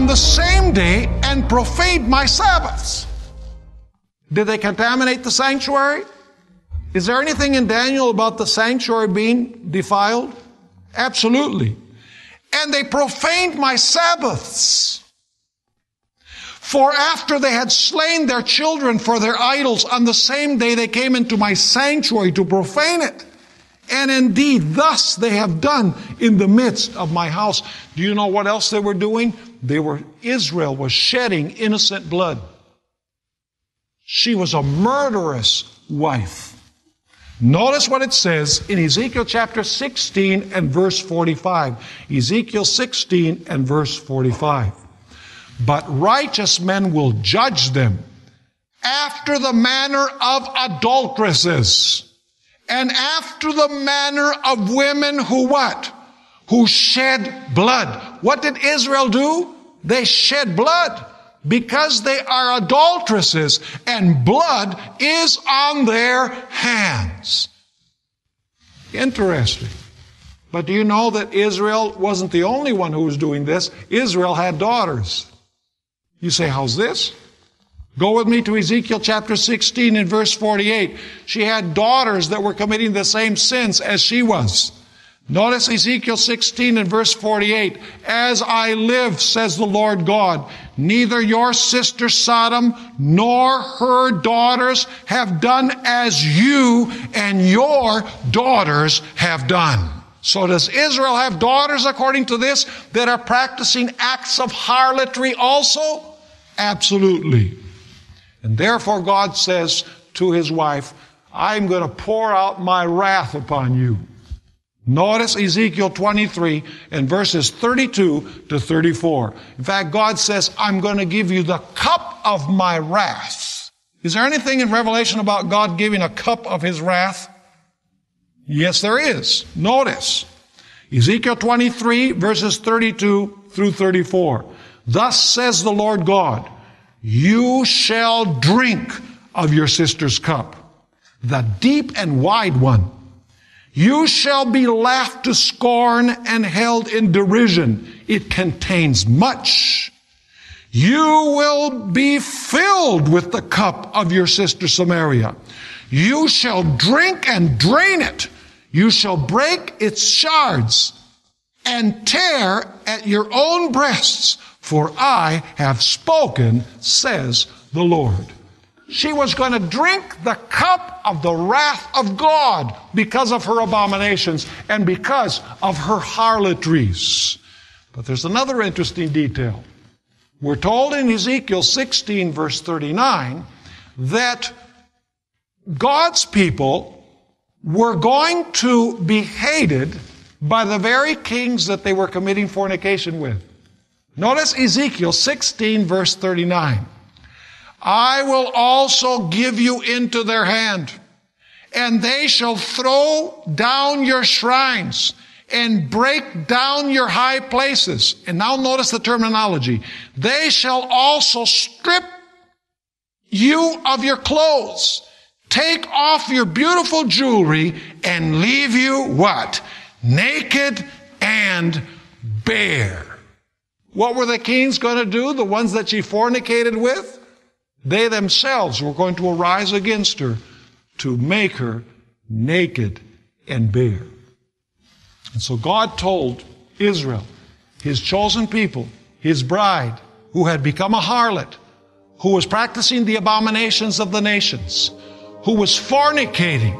on the same day and profaned my Sabbaths. Did they contaminate the sanctuary? Is there anything in Daniel about the sanctuary being defiled? Absolutely. And they profaned my Sabbaths. For after they had slain their children for their idols, on the same day they came into my sanctuary to profane it. And indeed, thus they have done in the midst of my house. Do you know what else they were doing? Israel was shedding innocent blood. She was a murderous wife. Notice what it says in Ezekiel chapter 16 and verse 45. Ezekiel 16 and verse 45. But righteous men will judge them after the manner of adulteresses, and after the manner of women who what? Who shed blood. What did Israel do? They shed blood because they are adulteresses and blood is on their hands. Interesting. But do you know that Israel wasn't the only one who was doing this? Israel had daughters. You say, how's this? Go with me to Ezekiel chapter 16 and verse 48. She had daughters that were committing the same sins as she was. Notice Ezekiel 16 and verse 48. As I live, says the Lord God, neither your sister Sodom nor her daughters have done as you and your daughters have done. So does Israel have daughters according to this that are practicing acts of harlotry also? Absolutely. And therefore God says to his wife, I'm going to pour out my wrath upon you. Notice Ezekiel 23 and verses 32 to 34. In fact, God says, I'm going to give you the cup of my wrath. Is there anything in Revelation about God giving a cup of his wrath? Yes, there is. Notice Ezekiel 23 verses 32 through 34. Thus says the Lord God, you shall drink of your sister's cup, the deep and wide one. You shall be laughed to scorn and held in derision. It contains much. You will be filled with the cup of your sister Samaria. You shall drink and drain it. You shall break its shards and tear at your own breasts, for I have spoken, says the Lord. She was going to drink the cup of the wrath of God because of her abominations and because of her harlotries. But there's another interesting detail. We're told in Ezekiel 16 verse 39 that God's people were going to be hated by the very kings that they were committing fornication with. Notice Ezekiel 16 verse 39. I will also give you into their hand, and they shall throw down your shrines and break down your high places. And now notice the terminology. They shall also strip you of your clothes, take off your beautiful jewelry, and leave you what? Naked and bare. What were the kings going to do? The ones that she fornicated with? They themselves were going to arise against her to make her naked and bare. And so God told Israel, his chosen people, his bride, who had become a harlot, who was practicing the abominations of the nations, who was fornicating,